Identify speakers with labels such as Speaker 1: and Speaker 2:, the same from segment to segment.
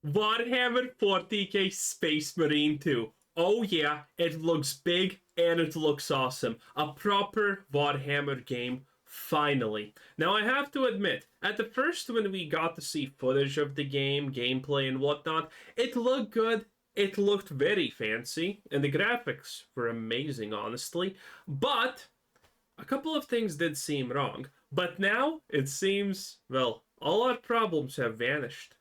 Speaker 1: Warhammer 40k Space Marine 2. Oh yeah, it looks big and it looks awesome. A proper Warhammer game, finally. Now I have to admit, at the first when we got to see footage of the game, gameplay and whatnot, it looked good. It looked very fancy, and the graphics were amazing, honestly. But a couple of things did seem wrong. But now it seems, well, all our problems have vanished.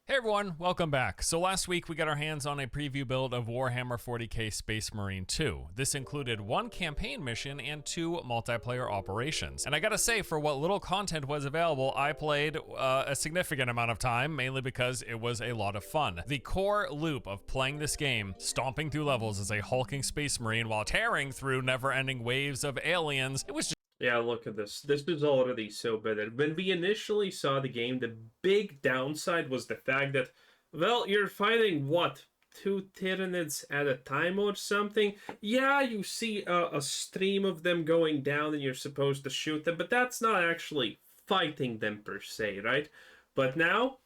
Speaker 2: Hey everyone, welcome back. So last week we got our hands on a preview build of Warhammer 40k Space Marine 2. This included one campaign mission and 2 multiplayer operations. And I gotta say, for what little content was available, I played a significant amount of time, mainly because it was a lot of fun. The core loop of playing this game, stomping through levels as a hulking Space Marine while tearing through never-ending waves of aliens, it was just
Speaker 1: Yeah, look at this. This is already so better. When we initially saw the game, the big downside was the fact that, well, you're fighting, what, 2 Tyranids at a time or something? Yeah, you see a stream of them going down and you're supposed to shoot them, but that's not actually fighting them per se, right? But now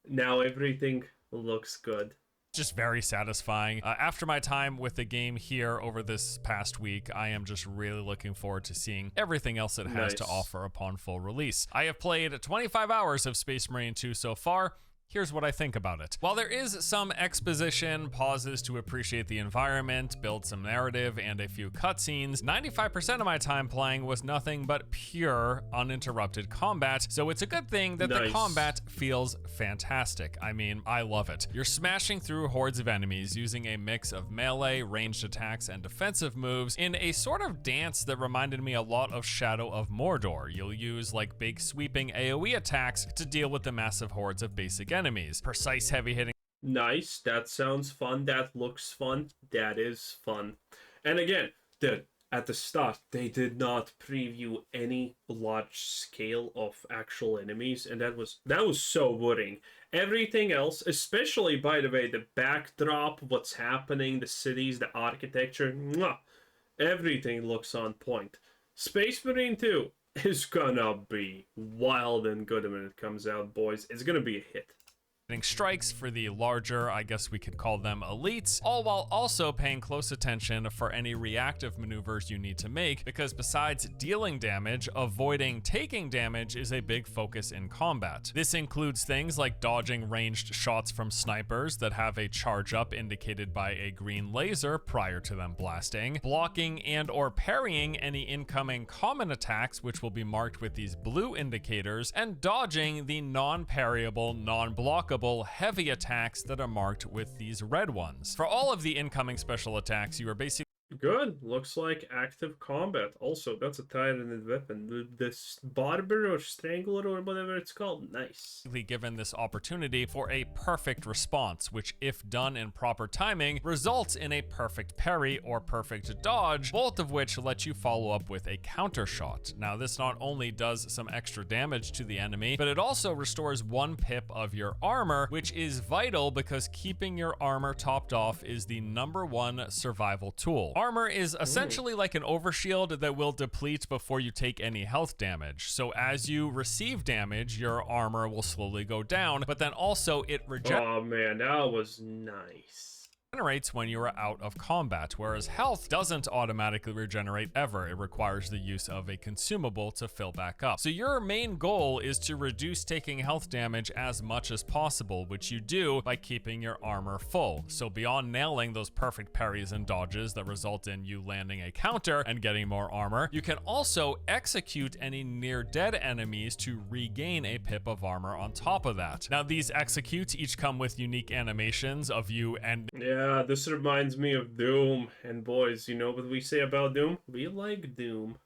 Speaker 1: everything looks good.
Speaker 2: just very satisfying. After my time with the game here over this past week, I am just really looking forward to seeing everything else it has to offer upon full release. I have played 25 hours of Space Marine 2 so far. Here's what I think about it. While there is some exposition, pauses to appreciate the environment, build some narrative, and a few cutscenes, 95% of my time playing was nothing but pure, uninterrupted combat, so it's a good thing that the combat feels fantastic. I mean, I love it. You're smashing through hordes of enemies using a mix of melee, ranged attacks, and defensive moves in a sort of dance that reminded me a lot of Shadow of Mordor. You'll use like big sweeping AoE attacks to deal with the massive hordes of basic enemies. Precise heavy hitting.
Speaker 1: Nice, that sounds fun, that looks fun, that is fun. And again, at the start, they did not preview any large scale of actual enemies, and that was so worrying. Everything else, especially by the way, the backdrop, what's happening, the cities, the architecture, everything looks on point. Space Marine 2 is gonna be wild and good when it comes out, boys. It's gonna be a hit.
Speaker 2: Strikes for the larger, I guess we could call them elites, all while also paying close attention for any reactive maneuvers you need to make, because besides dealing damage, avoiding taking damage is a big focus in combat. This includes things like dodging ranged shots from snipers that have a charge up indicated by a green laser prior to them blasting, blocking and or parrying any incoming common attacks, which will be marked with these blue indicators, and dodging the non-parryable, non-blockable heavy attacks that are marked with these red ones. For all of the incoming special attacks, you are basically
Speaker 1: good. Looks like active combat. Also, that's a Tyranid weapon. This Barber or Strangler or whatever it's called. Nice.
Speaker 2: Given this opportunity for a perfect response, which if done in proper timing, results in a perfect parry or perfect dodge, both of which let you follow up with a counter shot. Now, this not only does some extra damage to the enemy, but it also restores 1 pip of your armor, which is vital because keeping your armor topped off is the #1 survival tool. Armor is essentially like an overshield that will deplete before you take any health damage. So as you receive damage, your armor will slowly go down, but then also it
Speaker 1: Oh man, that was nice.
Speaker 2: Regenerates when you are out of combat, whereas health doesn't automatically regenerate ever. It requires the use of a consumable to fill back up. So your main goal is to reduce taking health damage as much as possible, which you do by keeping your armor full. So beyond nailing those perfect parries and dodges that result in you landing a counter and getting more armor, you can also execute any near dead enemies to regain a pip of armor on top of that. Now these executes each come with unique animations of you and
Speaker 1: yeah, this reminds me of Doom. And boys, you know what we say about Doom? We like Doom.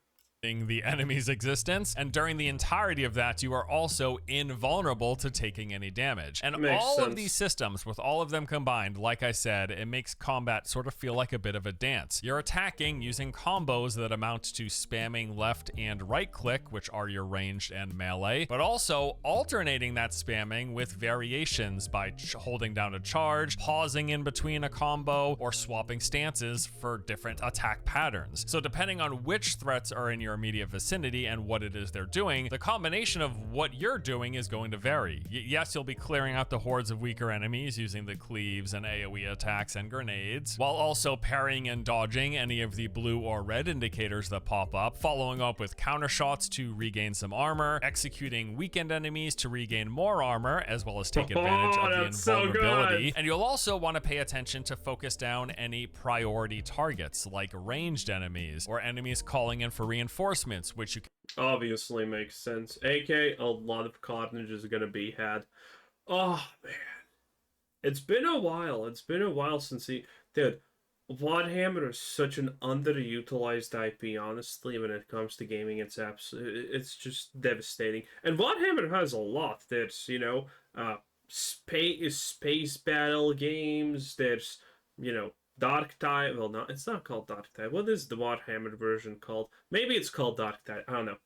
Speaker 2: the enemy's existence, and during the entirety of that you are also invulnerable to taking any damage. And all of these systems, with all of them combined, like I said, it makes combat sort of feel like a bit of a dance. You're attacking using combos that amount to spamming left and right click, which are your ranged and melee, but also alternating that spamming with variations by holding down a charge, pausing in between a combo, or swapping stances for different attack patterns. So depending on which threats are in your your immediate vicinity and what it is they're doing, the combination of what you're doing is going to vary. Yes, you'll be clearing out the hordes of weaker enemies using the cleaves and AoE attacks and grenades, while also parrying and dodging any of the blue or red indicators that pop up, following up with counter shots to regain some armor, executing weakened enemies to regain more armor, as well as take advantage of the invulnerability. And you'll also want to pay attention to focus down any priority targets, like ranged enemies, or enemies calling in for reinforcements, which you can
Speaker 1: obviously makes sense. AK, a lot of carnage is gonna be had. Oh, man. It's been a while. It's been a while since Dude, Warhammer is such an underutilized IP, honestly, when it comes to gaming. It's just devastating. And Warhammer has a lot. There's, space battle games. There's, Dark Tide. Well, no, it's not called Dark Tide. What is the Warhammer version called? Maybe it's called Dark Tide. I don't know.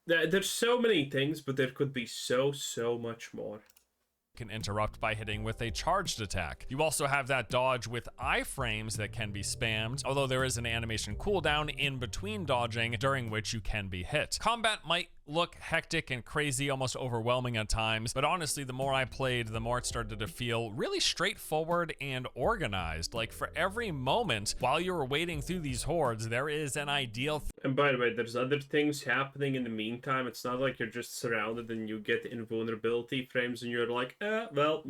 Speaker 1: There's so many things, but there could be so much more.
Speaker 2: Can interrupt by hitting with a charged attack. You also have that dodge with iframes that can be spammed, although there is an animation cooldown in between dodging, during which you can be hit. Combat might look hectic and crazy, almost overwhelming at times, but honestly, the more I played, the more it started to feel really straightforward and organized. Like, for every moment while you were wading through these hordes, there is an ideal
Speaker 1: and by the way, there's other things happening in the meantime. It's not like you're just surrounded and you get invulnerability frames and you're like, well,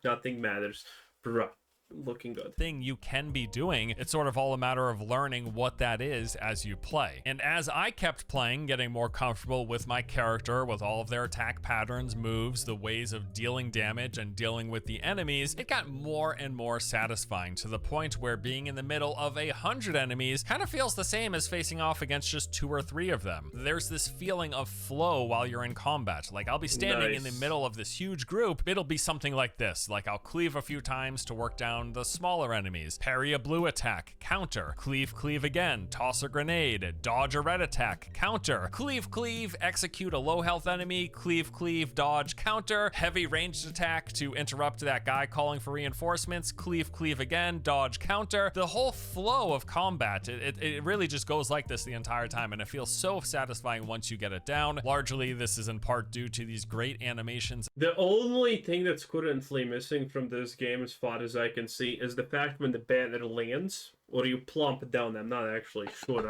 Speaker 1: nothing matters. Bruh. Looking good
Speaker 2: thing you can be doing. It's sort of all a matter of learning what that is as you play. And as I kept playing, getting more comfortable with my character, with all of their attack patterns, moves, the ways of dealing damage and dealing with the enemies, it got more and more satisfying, to the point where being in the middle of 100 enemies kind of feels the same as facing off against just 2 or 3 of them. There's this feeling of flow while you're in combat. Like, I'll be standing in the middle of this huge group, it'll be something like this. Like, I'll cleave a few times to work down the smaller enemies, parry a blue attack, counter, cleave again, toss a grenade, dodge a red attack, counter, cleave, execute a low health enemy, cleave, dodge, counter, heavy ranged attack to interrupt that guy calling for reinforcements, cleave again, dodge, counter. The whole flow of combat, it really just goes like this the entire time, and it feels so satisfying once you get it down. Largely, this is in part due to these great animations.
Speaker 1: The only thing that's currently missing from this game, as far as I can see, is the fact when the banner lands, or you plump it down. I'm not actually sure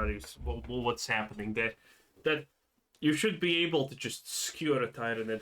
Speaker 1: what's happening there. That you should be able to just skewer a tyrant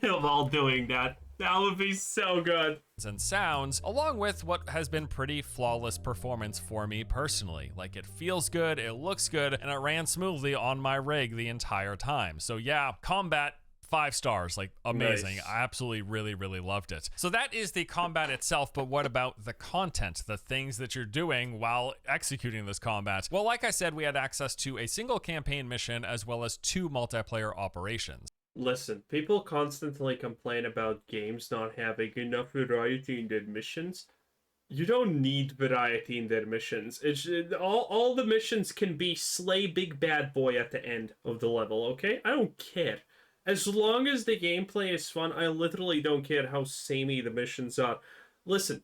Speaker 1: while doing that. That would be so good.
Speaker 2: And sounds, along with what has been pretty flawless performance for me personally. Like, it feels good, it looks good, and it ran smoothly on my rig the entire time. So yeah, combat, 5 stars, like, amazing. Nice. I absolutely really loved it. So that is the combat itself, but what about the content, the things that you're doing while executing this combat? Well, like I said, we had access to a single campaign mission as well as 2 multiplayer operations.
Speaker 1: Listen, people constantly complain about games not having enough variety in their missions. You don't need variety in their missions. All the missions can be slay big bad boy at the end of the level, okay? I don't care. As long as the gameplay is fun, I literally don't care how samey the missions are. Listen,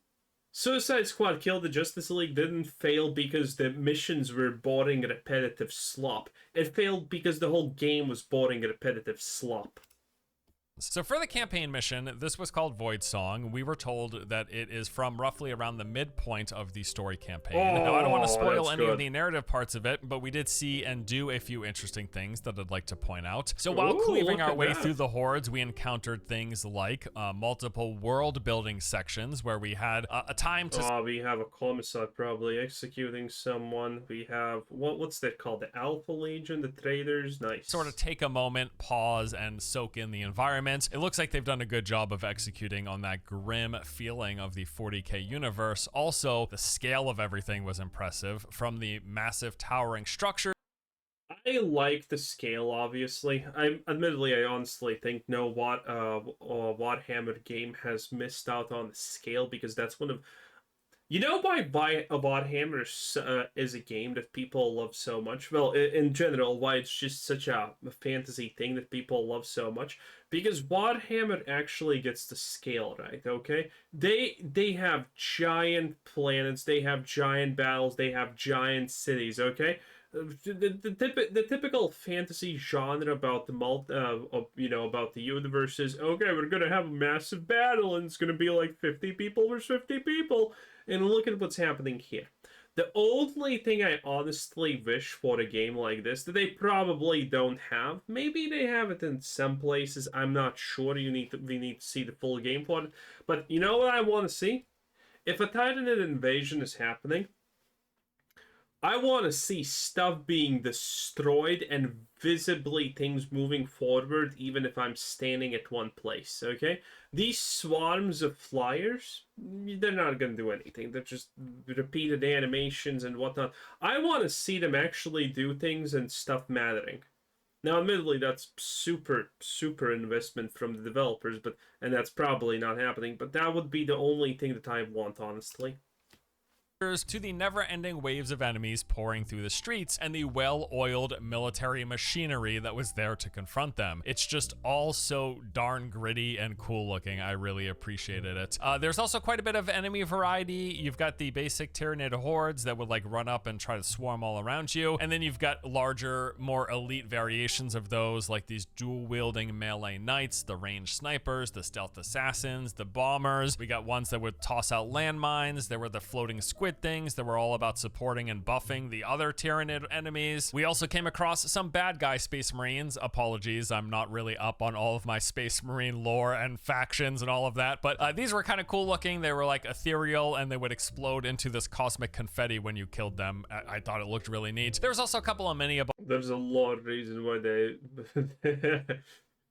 Speaker 1: Suicide Squad Kill the Justice League didn't fail because the missions were boring, repetitive slop. It failed because the whole game was boring, repetitive slop.
Speaker 2: So for the campaign mission, this was called Void Song. We were told that it is from roughly around the midpoint of the story campaign. Now, I don't want to spoil any of the narrative parts of it, but we did see and do a few interesting things that I'd like to point out. So while cleaving our way through the hordes, we encountered things like multiple world-building sections where we had a time to...
Speaker 1: we have a commissar probably executing someone. We have... what's that called? The Alpha Legion? The Traders? Nice.
Speaker 2: Sort of take a moment, pause, and soak in the environment. It looks like they've done a good job of executing on that grim feeling of the 40k universe. Also, the scale of everything was impressive, from the massive towering structure.
Speaker 1: I like the scale, obviously. I honestly think Warhammer game has missed out on the scale, because that's one of... You know why Warhammer is a game that people love so much? Well, in general, why it's just such a fantasy thing that people love so much? Because Warhammer actually gets the scale right, okay? They have giant planets, they have giant battles, they have giant cities, okay? The typical fantasy genre about the about the universe is, okay, we're gonna have a massive battle and it's gonna be like 50 people versus 50 people, and look at what's happening here. The only thing I honestly wish for a game like this that they probably don't have, maybe they have it in some places, I'm not sure. We need to see the full game for it. But you know what I want to see? If a Titanid invasion is happening, I want to see stuff being destroyed and visibly things moving forward, even if I'm standing at one place, okay? These swarms of flyers, they're not going to do anything. They're just repeated animations and whatnot. I want to see them actually do things and stuff mattering. Now, admittedly, that's super investment from the developers, and that's probably not happening, but that would be the only thing that I want, honestly.
Speaker 2: To the never-ending waves of enemies pouring through the streets and the well-oiled military machinery that was there to confront them. It's just all so darn gritty and cool looking. I really appreciated it. There's also quite a bit of enemy variety. You've got the basic Tyranid hordes that would like run up and try to swarm all around you, and then you've got larger, more elite variations of those, like these dual-wielding melee knights, the ranged snipers, the stealth assassins, the bombers. We got ones that would toss out landmines. There were the floating squid things that were all about supporting and buffing the other Tyranid enemies. We also came across some bad guy Space Marines. Apologies, I'm not really up on all of my Space Marine lore and factions and all of that, but these were kind of cool looking. They were like ethereal and they would explode into this cosmic confetti when you killed them. I thought it looked really neat. There's also a couple of mini.
Speaker 1: There's a lot of reason why they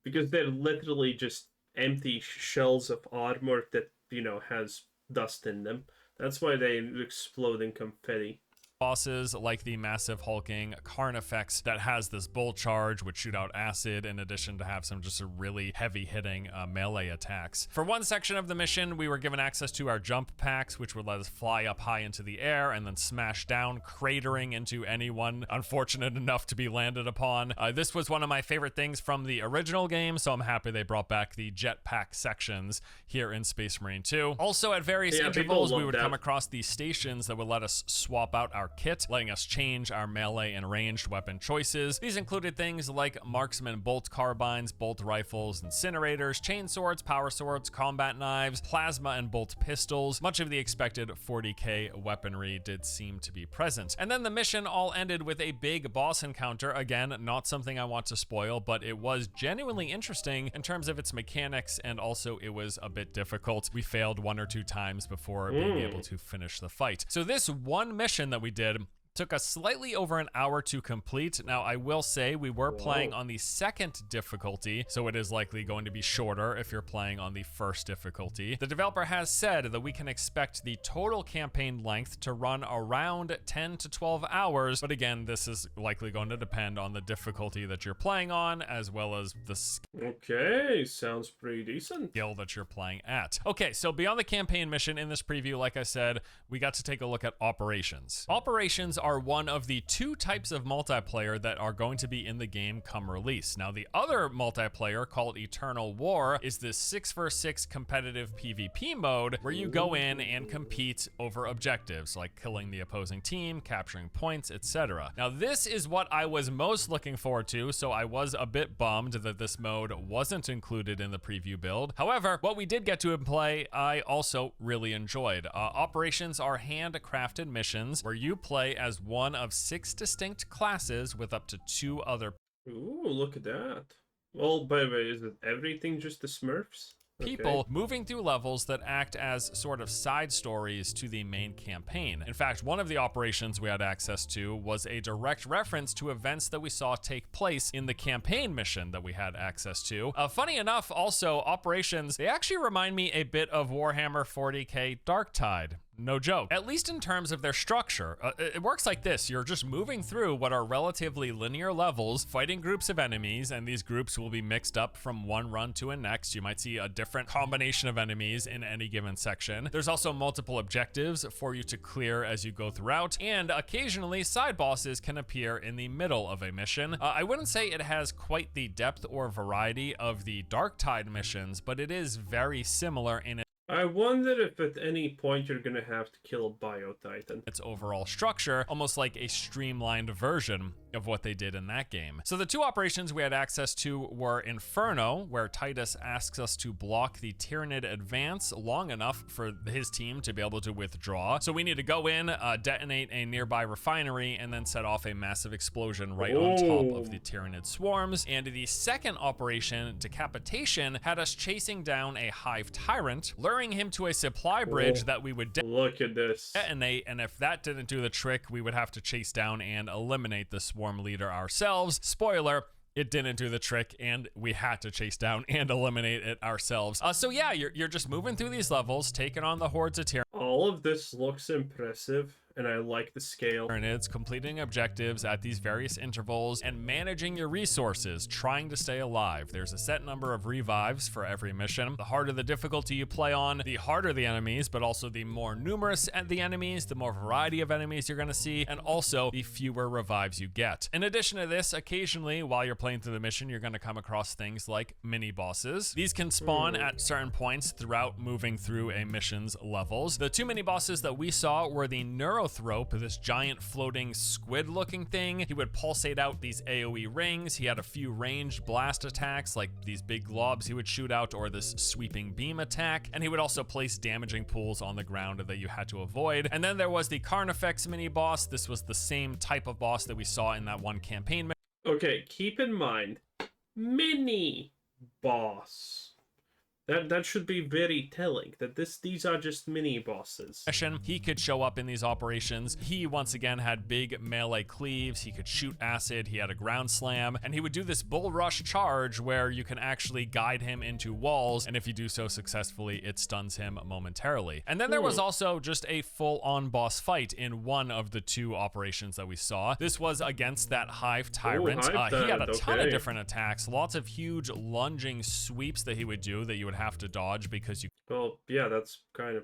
Speaker 1: because they're literally just empty shells of armor that, you know, has dust in them. That's why they explode in confetti.
Speaker 2: Bosses like the massive hulking Carnifex that has this bull charge which shoot out acid, in addition to have some just really heavy hitting melee attacks. For one section of the mission, we were given access to our jump packs, which would let us fly up high into the air and then smash down, cratering into anyone unfortunate enough to be landed upon. This was one of my favorite things from the original game, so I'm happy they brought back the jetpack sections here in Space Marine 2. Also, at various intervals, we would come across these stations that would let us swap out our kit, letting us change our melee and ranged weapon choices. These included things like marksman bolt carbines, bolt rifles, incinerators, chain swords, power swords, combat knives, plasma and bolt pistols. Much of the expected 40k weaponry did seem to be present. And then the mission all ended with a big boss encounter. Again, not something I want to spoil, but it was genuinely interesting in terms of its mechanics, and also it was a bit difficult. We failed one or two times before being able to finish the fight. So this one mission that we did took us slightly over an hour to complete. Now, I will say we were playing on the second difficulty, so it is likely going to be shorter if you're playing on the first difficulty. The developer has said that we can expect the total campaign length to run around 10 to 12 hours, but again, this is likely going to depend on the difficulty that you're playing on, as well as the
Speaker 1: Okay, sounds pretty decent.
Speaker 2: Skill that you're playing at. Okay, so beyond the campaign mission in this preview, like I said, we got to take a look at operations. Operations are one of the two types of multiplayer that are going to be in the game come release. Now, the other multiplayer, called Eternal War, is this 6v6 competitive PvP mode where you go in and compete over objectives like killing the opposing team, capturing points, etc. Now, this is what I was most looking forward to, so I was a bit bummed that this mode wasn't included in the preview build. However, what we did get to play, I also really enjoyed. Operations are handcrafted missions where you play as one of 6 distinct classes with up to 2 other.
Speaker 1: Ooh, look at that. Well, by the way, is it everything just the Smurfs?
Speaker 2: People moving through levels that act as sort of side stories to the main campaign. In fact, one of the operations we had access to was a direct reference to events that we saw take place in the campaign mission that we had access to. Funny enough, also, operations, they actually remind me a bit of Warhammer 40k Darktide. No joke. At least in terms of their structure. It works like this. You're just moving through what are relatively linear levels, fighting groups of enemies, and these groups will be mixed up from one run to a next. You might see a different combination of enemies in any given section. There's also multiple objectives for you to clear as you go throughout, and occasionally side bosses can appear in the middle of a mission. I wouldn't say it has quite the depth or variety of the Darktide missions, but it is very similar in it.
Speaker 1: I wonder if at any point you're gonna have to kill a Bio-Titan.
Speaker 2: Its overall structure, almost like a streamlined version of what they did in that game. So the two operations we had access to were Inferno, where Titus asks us to block the Tyranid advance long enough for his team to be able to withdraw. So we need to go in, detonate a nearby refinery, and then set off a massive explosion right on top of the Tyranid swarms. And the second operation, Decapitation, had us chasing down a Hive Tyrant, luring him to a supply bridge that we would
Speaker 1: Look at this.
Speaker 2: detonate, and if that didn't do the trick, we would have to chase down and eliminate the swarm leader ourselves. Spoiler, it didn't do the trick, and we had to chase down and eliminate it ourselves. So yeah, you're just moving through these levels, taking on the hordes of Tyranids.
Speaker 1: All of this looks impressive, and I like the scale.
Speaker 2: It's completing objectives at these various intervals and managing your resources, trying to stay alive. There's a set number of revives for every mission. The harder the difficulty you play on, the harder the enemies, but also the more numerous the enemies, the more variety of enemies you're gonna see, and also the fewer revives you get. In addition to this, occasionally while you're playing through the mission, you're gonna come across things like mini bosses. These can spawn at certain points throughout moving through a mission's levels. The two mini bosses that we saw were the Neurothrope, this giant floating squid looking thing. He would pulsate out these AoE rings. He had a few ranged blast attacks like these big globs he would shoot out, or this sweeping beam attack, and he would also place damaging pools on the ground that you had to avoid. And then there was the Carnifex mini boss. This was the same type of boss that we saw in that one campaign.
Speaker 1: Okay, keep in mind, mini boss. That should be very telling, that these are just mini bosses.
Speaker 2: He could show up in these operations. He once again had big melee cleaves. He could shoot acid. He had a ground slam, and he would do this bull rush charge where you can actually guide him into walls, and if you do so successfully, it stuns him momentarily. And then there was also just a full-on boss fight in one of the two operations that we saw. This was against that Hive Tyrant. He had a ton of different attacks, lots of huge lunging sweeps that he would do that you would have to dodge because you...
Speaker 1: Well, yeah, that's kind of,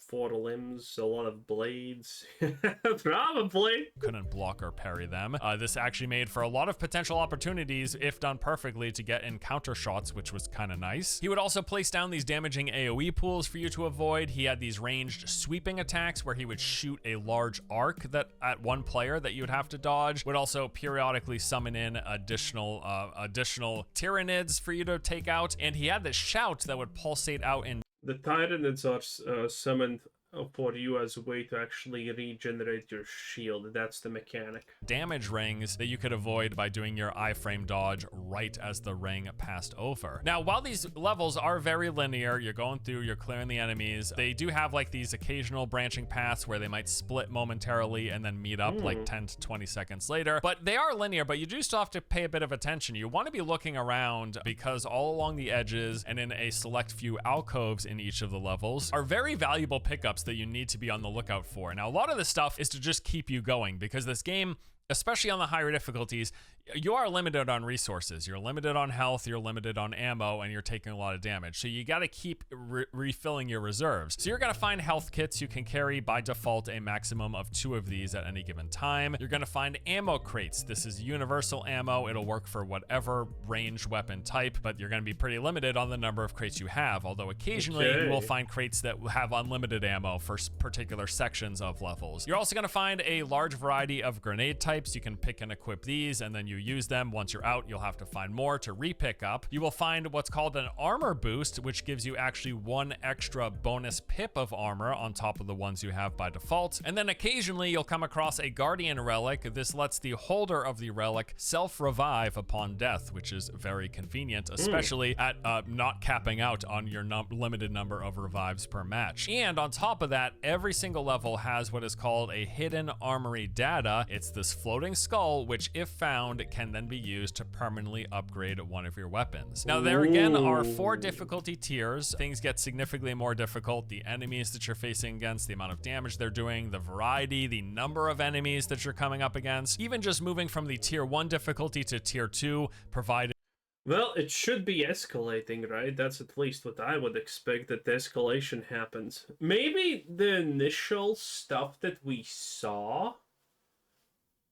Speaker 1: 4 limbs, a lot of blades. Probably
Speaker 2: couldn't block or parry them. This actually made for a lot of potential opportunities, if done perfectly, to get encounter shots, which was kind of nice. He would also place down these damaging AoE pools for you to avoid. He had these ranged sweeping attacks where he would shoot a large arc that at one player that you would have to dodge. Would also periodically summon in additional Tyranids for you to take out, and he had this shout that would pulsate out in...
Speaker 1: The Tyranids are summoned for you as a way to actually regenerate your shield. That's the mechanic.
Speaker 2: Damage rings that you could avoid by doing your iframe dodge right as the ring passed over. Now, while these levels are very linear, you're going through, you're clearing the enemies, they do have like these occasional branching paths where they might split momentarily and then meet up like 10 to 20 seconds later. But they are linear, but you do still have to pay a bit of attention. You want to be looking around because all along the edges and in a select few alcoves in each of the levels are very valuable pickups that you need to be on the lookout for. Now, a lot of this stuff is to just keep you going because this game, especially on the higher difficulties, you are limited on resources. You're limited on health, you're limited on ammo, and you're taking a lot of damage. So you got to keep refilling your reserves. So you're going to find health kits. You can carry by default a maximum of 2 of these at any given time. You're going to find ammo crates. This is universal ammo. It'll work for whatever ranged weapon type, but you're going to be pretty limited on the number of crates you have, although occasionally you will find crates that have unlimited ammo for particular sections of levels. You're also going to find a large variety of grenade types. You can pick and equip these, and then you use them. Once you're out, you'll have to find more to re-pick up. You will find what's called an armor boost, which gives you actually 1 extra bonus pip of armor on top of the ones you have by default. And then occasionally you'll come across a guardian relic. This lets the holder of the relic self-revive upon death, which is very convenient, especially at not capping out on your limited number of revives per match. And on top of that, every single level has what is called a hidden armory data. It's this floating skull, which if found, can then be used to permanently upgrade one of your weapons. Now, there again are 4 difficulty tiers. Things get significantly more difficult. The enemies that you're facing against, the amount of damage they're doing, the variety, the number of enemies that you're coming up against, even just moving from the tier 1 difficulty to tier 2, provided...
Speaker 1: Well, it should be escalating, right? That's at least what I would expect, that the escalation happens. Maybe the initial stuff that we saw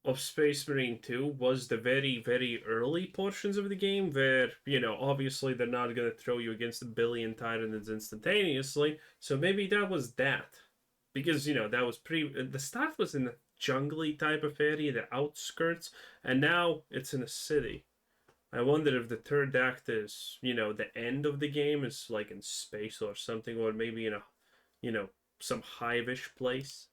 Speaker 1: of Space Marine 2 was the very, very early portions of the game where, obviously they're not going to throw you against a billion tyrants instantaneously. So maybe that was that. Because, that was the start was in a jungly type of area, the outskirts, and now it's in a city. I wonder if the third act is, the end of the game is like in space or something, or maybe in a, some hive-ish place.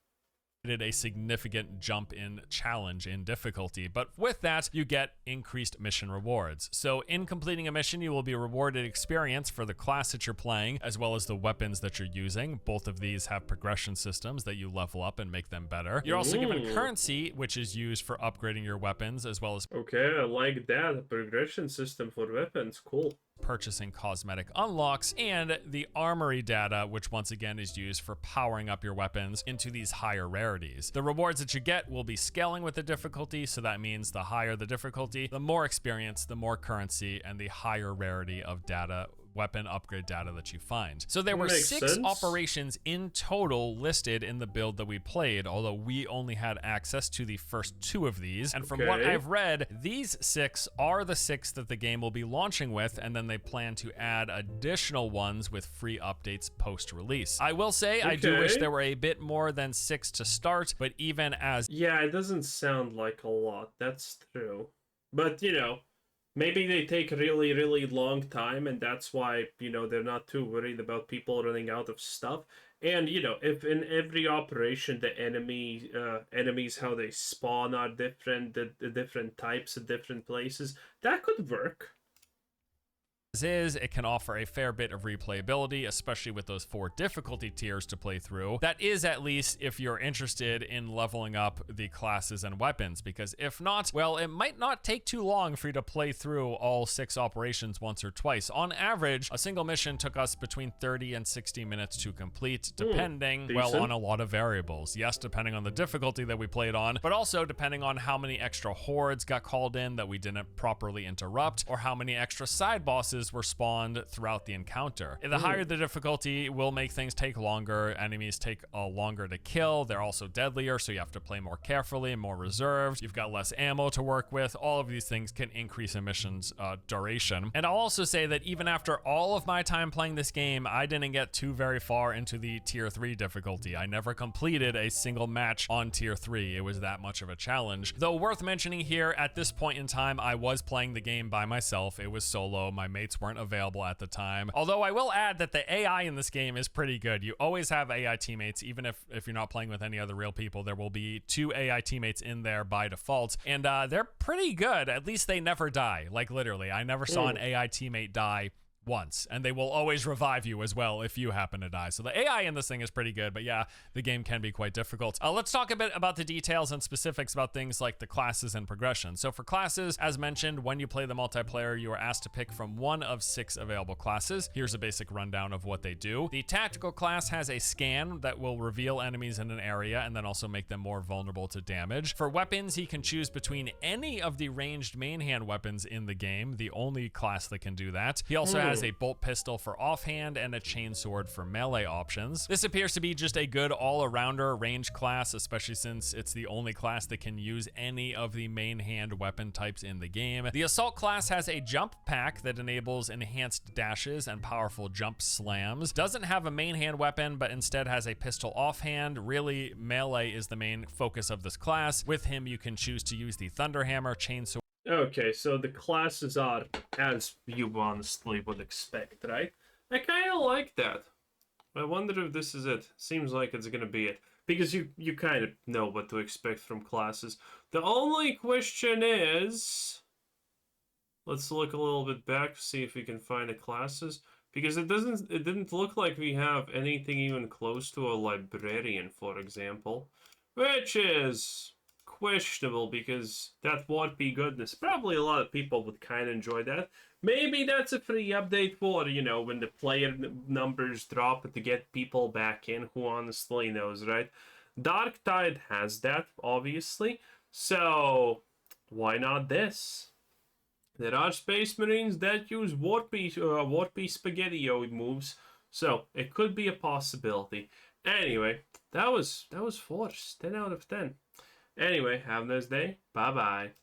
Speaker 2: A significant jump in challenge in difficulty, but with that you get increased mission rewards. So in completing a mission, you will be rewarded experience for the class that you're playing, as well as the weapons that you're using. Both of these have progression systems that you level up and make them better. You're also given currency, which is used for upgrading your weapons, as well as
Speaker 1: okay, I like that, a progression system for weapons. Cool.
Speaker 2: Purchasing cosmetic unlocks, and the armory data, which once again is used for powering up your weapons into these higher rarities. The rewards that you get will be scaling with the difficulty, so that means the higher the difficulty, the more experience, the more currency, and the higher rarity of data, weapon upgrade data that you find. So there were 6 operations in total listed in the build that we played, although we only had access to the first 2 of these. And from what I've read, these 6 are the 6 that the game will be launching with, and then they plan to add additional ones with free updates post-release. I will say, I do wish there were a bit more than 6 to start, but even as...
Speaker 1: Yeah, it doesn't sound like a lot, that's true. But, maybe they take a really, really long time, and that's why, they're not too worried about people running out of stuff. And, if in every operation the enemies, how they spawn are different, the different types at different places, that could work.
Speaker 2: It can offer a fair bit of replayability, especially with those 4 difficulty tiers to play through. That is, at least if you're interested in leveling up the classes and weapons, because if not, well, it might not take too long for you to play through all 6 operations once or twice. On average, a single mission took us between 30 and 60 minutes to complete, depending, well, on a lot of variables. Yes, depending on the difficulty that we played on, but also depending on how many extra hordes got called in that we didn't properly interrupt, or how many extra side bosses were spawned throughout the encounter. The higher the difficulty will make things take longer. Enemies take longer to kill. They're also deadlier, so you have to play more carefully and more reserved. You've got less ammo to work with. All of these things can increase a mission's duration. And I'll also say that even after all of my time playing this game, I didn't get too very far into the tier 3 difficulty. I never completed a single match on tier 3. It was that much of a challenge. Though worth mentioning here, at this point in time, I was playing the game by myself. It was solo. My mates weren't available at the time. Although I will add that the AI in this game is pretty good. You always have AI teammates, even if you're not playing with any other real people. There will be 2 AI teammates in there by default, and they're pretty good. At least they never die. Like, literally, I never saw an AI teammate die once, and they will always revive you as well if you happen to die. So the AI in this thing is pretty good, but yeah, the game can be quite difficult. Let's talk a bit about the details and specifics about things like the classes and progression. So for classes, as mentioned, when you play the multiplayer, you are asked to pick from one of 6 available classes. Here's a basic rundown of what they do. The tactical class has a scan that will reveal enemies in an area and then also make them more vulnerable to damage. For weapons, he can choose between any of the ranged main hand weapons in the game, the only class that can do that. He also has a bolt pistol for offhand and a chainsword for melee options. This appears to be just a good all-arounder range class, especially since it's the only class that can use any of the main hand weapon types in the game. The assault class has a jump pack that enables enhanced dashes and powerful jump slams. Doesn't have a main hand weapon, but instead has a pistol offhand. Really, melee is the main focus of this class. With him, you can choose to use the thunderhammer, chainsword.
Speaker 1: Okay, so the classes are as you honestly would expect, right? I kind of like that. I wonder if this is it. Seems like it's gonna be it. Because you kind of know what to expect from classes. The only question is... Let's look a little bit back, see if we can find the classes. Because it didn't look like we have anything even close to a librarian, for example. Which is... questionable, because that would be goodness. Probably a lot of people would kind of enjoy that. Maybe that's a free update for, when the player numbers drop to get people back in. Who honestly knows, right? Dark Tide has that, obviously. So, why not this? There are Space Marines that use warpy spaghetti-o moves, so it could be a possibility. Anyway, that was Force. 10 out of 10. Anyway, have a nice day. Bye bye.